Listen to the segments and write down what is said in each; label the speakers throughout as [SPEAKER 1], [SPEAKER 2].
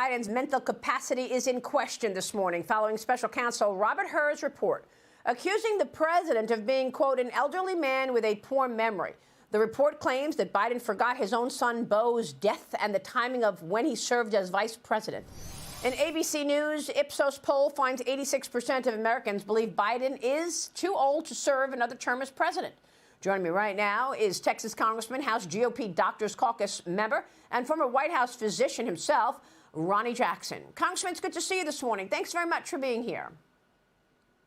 [SPEAKER 1] Biden's mental capacity is in question this morning following special counsel Robert Hur's report accusing the president of being, quote, an elderly man with a poor memory. The report claims that Biden forgot his own son Beau's death and the timing of when he served as vice president. An ABC News Ipsos poll finds 86% of Americans believe Biden is too old to serve another term as president. Joining me right now is Texas Congressman, House GOP Doctors Caucus member, and former White House physician himself, Ronnie Jackson. Congressman, it's good to see you this morning. Thanks very much for being here.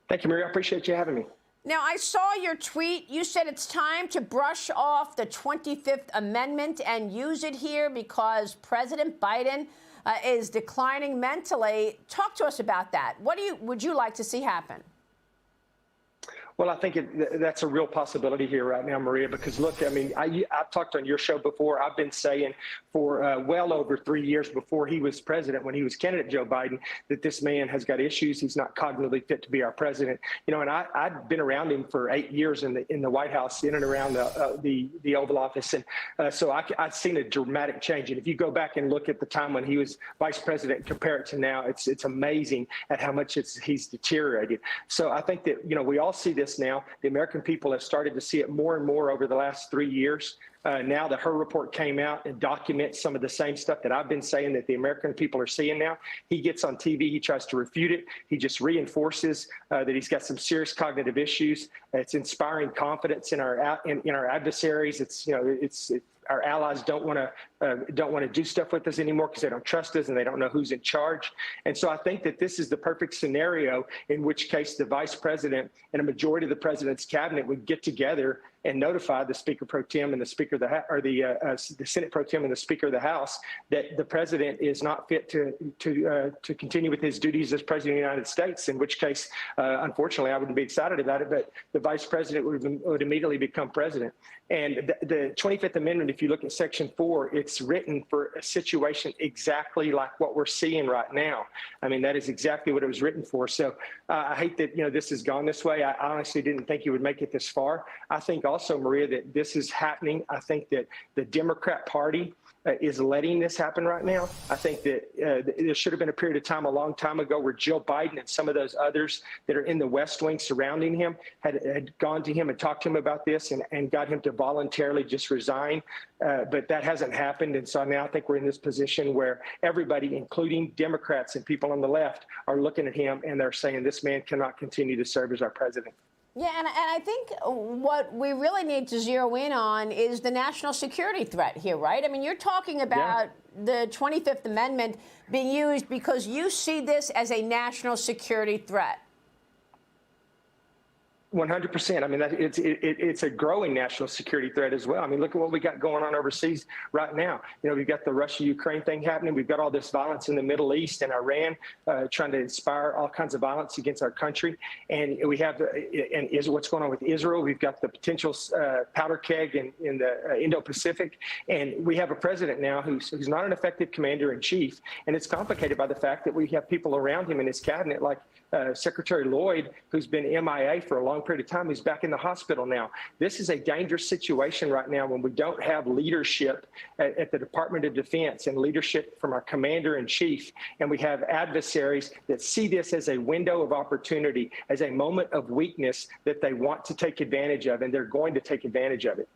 [SPEAKER 2] Thank you, Maria. I appreciate you having me.
[SPEAKER 1] Now, I saw your tweet. You said it's time to brush off the 25th Amendment and use it here because President Biden is declining mentally. Talk to us about that. What would you like to see happen?
[SPEAKER 2] Well, I think that's a real possibility here right now, Maria, because, look, I mean, I've talked on your show before. I've been saying for well over 3 years before he was president, when he was candidate Joe Biden, that this man has got issues. He's not cognitively fit to be our president. You know, and I'd been around him for 8 years in the White House, in and around the Oval Office. And so I've seen a dramatic change. And if you go back and look at the time when he was vice president and compare it to now, it's amazing at how much he's deteriorated. So I think that, you know, we all see this now. The American people have started to see it more and more over the last 3 years. Now that her report came out and documents some of the same stuff that I've been saying that the American people are seeing now. He gets on TV, he tries to refute it. He just reinforces that he's got some serious cognitive issues. It's inspiring confidence in our adversaries. It's, you know, our allies don't want to do stuff with us anymore because they don't trust us and they don't know who's in charge. And so I think that this is the perfect scenario in which case the vice president and a majority of the president's cabinet would get together and notify the Speaker pro tem and the Speaker of the Senate pro tem and the Speaker of the House that the president is not fit to continue with his duties as president of the United States. In which case, unfortunately, I wouldn't be excited about it, but the vice president would immediately become president. And the 25th Amendment, if you look at Section 4, it's written for a situation exactly like what we're seeing right now. I mean, that is exactly what it was written for. So I hate that, you know, this has gone this way. I honestly didn't think you would make it this far. I think also, Maria, that this is happening. I think that the Democrat Party is letting this happen right now. I think that there should have been a period of time a long time ago where Joe Biden and some of those others that are in the West Wing surrounding him had gone to him and talked to him about this and got him to voluntarily just resign. But that hasn't happened. And so now I think we're in this position where everybody, including Democrats and people on the left, are looking at him and they're saying this man cannot continue to serve as our president.
[SPEAKER 1] Yeah, and I think what we really need to zero in on is the national security threat here, right? I mean, you're talking about the 25th Amendment being used because you see this as a national security threat.
[SPEAKER 2] 100%. I mean, it's a growing national security threat as well. I mean, look at what we got going on overseas right now. You know, we've got the Russia-Ukraine thing happening. We've got all this violence in the Middle East and Iran trying to inspire all kinds of violence against our country. And we have what's going on with Israel. We've got the potential powder keg in the Indo-Pacific. And we have a president now who's not an effective commander-in-chief. And it's complicated by the fact that we have people around him in his cabinet like Secretary Lloyd, who's been MIA for a long period of time, who's back in the hospital now. This is a dangerous situation right now when we don't have leadership at the Department of Defense and leadership from our commander-in-chief. And we have adversaries that see this as a window of opportunity, as a moment of weakness that they want to take advantage of, and they're going to take advantage of it.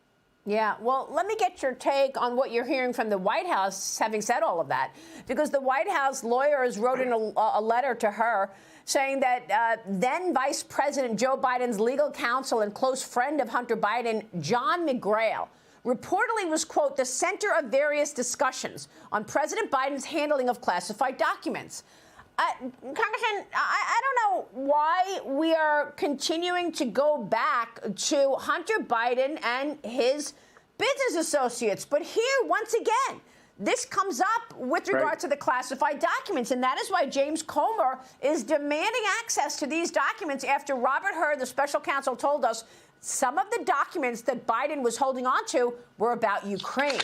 [SPEAKER 1] Yeah, well, let me get your take on what you're hearing from the White House, having said all of that, because the White House lawyers wrote in a letter to her saying that then Vice President Joe Biden's legal counsel and close friend of Hunter Biden, John McGrail, reportedly was, quote, the center of various discussions on President Biden's handling of classified documents. Congressman, I don't know why we are continuing to go back to Hunter Biden and his business associates. But here, once again, this comes up with regard to the classified documents. And that is why James Comer is demanding access to these documents after Robert Hur, the special counsel, told us some of the documents that Biden was holding on to were about Ukraine.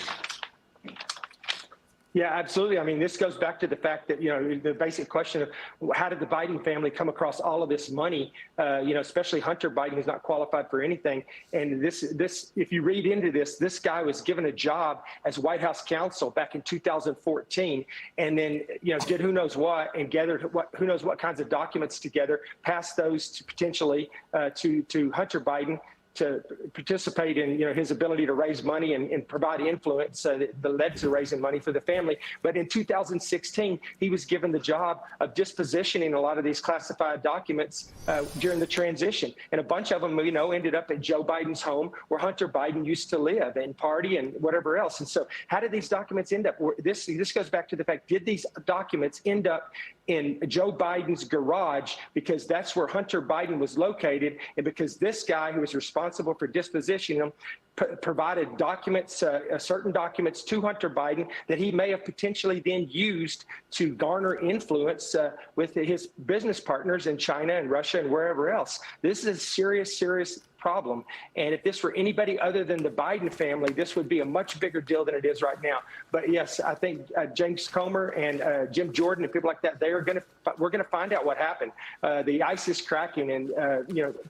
[SPEAKER 2] Yeah, absolutely. I mean, this goes back to the fact that, the basic question of how did the Biden family come across all of this money, especially Hunter Biden, who's not qualified for anything. And this, if you read into this, this guy was given a job as White House counsel back in 2014, and then, did who knows what and gathered who knows what kinds of documents together, passed those to potentially to Hunter Biden to participate in, his ability to raise money and provide influence that led to raising money for the family. But in 2016, he was given the job of dispositioning a lot of these classified documents during the transition. And a bunch of them, ended up at Joe Biden's home where Hunter Biden used to live and party and whatever else. And so how did these documents end up? This goes back to the fact, did these documents end up in Joe Biden's garage because that's where Hunter Biden was located, and because this guy who was responsible for dispositioning them provided documents, certain documents to Hunter Biden that he may have potentially then used to garner influence with his business partners in China and Russia and wherever else. This is a serious, serious problem. And if this were anybody other than the Biden family, this would be a much bigger deal than it is right now. But yes, I think James Comer and Jim Jordan and people like that, we're going to find out what happened. The ice is cracking, and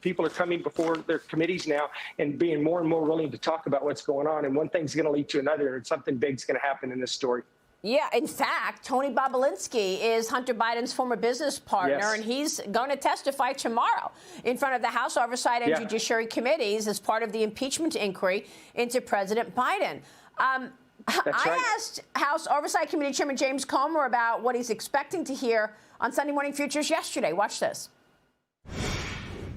[SPEAKER 2] people are coming before their committees now and being more and more willing to talk about what's going on. And one thing's going to lead to another, and something big's going to happen in this story.
[SPEAKER 1] Yeah, in fact, Tony Bobulinski is Hunter Biden's former business partner,
[SPEAKER 2] Yes.
[SPEAKER 1] and he's going to testify tomorrow in front of the House Oversight and Judiciary Committees as part of the impeachment inquiry into President Biden. I asked House Oversight Committee Chairman James Comer about what he's expecting to hear on Sunday Morning Futures yesterday. Watch this.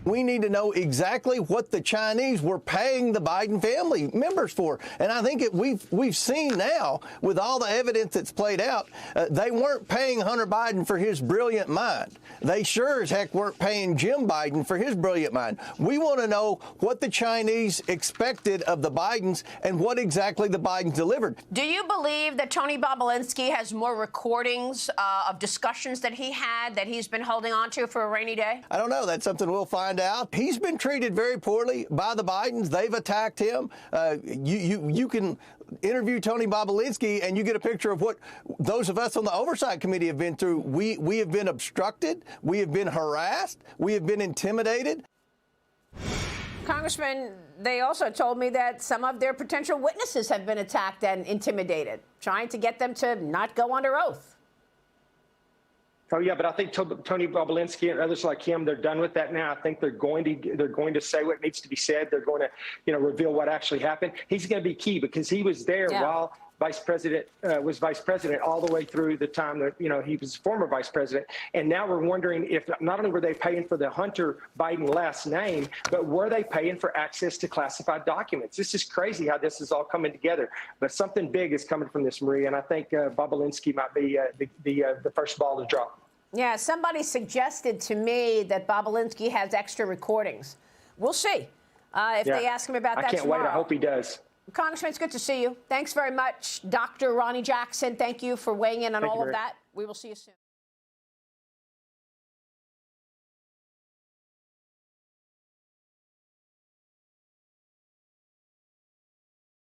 [SPEAKER 3] We need to know exactly what the Chinese were paying the Biden family members for. And I think we've seen now, with all the evidence that's played out, they weren't paying Hunter Biden for his brilliant mind. They sure as heck weren't paying Jim Biden for his brilliant mind. We want to know what the Chinese expected of the Bidens and what exactly the Bidens delivered.
[SPEAKER 1] Do you believe that Tony Bobulinski has more recordings of discussions that he had that he's been holding on to for a rainy day?
[SPEAKER 3] I don't know. That's something we'll find out. He's been treated very poorly by the Bidens. They've attacked him. You can interview Tony Bobulinski and you get a picture of what those of us on the Oversight Committee have been through. We have been obstructed. We have been harassed. We have been intimidated.
[SPEAKER 1] Congressman, they also told me that some of their potential witnesses have been attacked and intimidated, trying to get them to not go under oath.
[SPEAKER 2] Oh yeah, but I think Tony Bobulinski and others like him, they're done with that now. I think they're going to say what needs to be said. They're going to, reveal what actually happened. He's going to be key because he was there while Vice President was Vice President all the way through the time that he was former Vice President. And now we're wondering if not only were they paying for the Hunter Biden last name, but were they paying for access to classified documents? This is crazy how this is all coming together. But something big is coming from this, Maria, and I think Bobulinski might be the first ball to drop.
[SPEAKER 1] Yeah, somebody suggested to me that Bobulinski has extra recordings. We'll see if they ask him about that tomorrow.
[SPEAKER 2] I can't wait. I hope he does.
[SPEAKER 1] Congressman, it's good to see you. Thanks very much. Dr. Ronnie Jackson, thank you for weighing in on all of that. We will see you soon.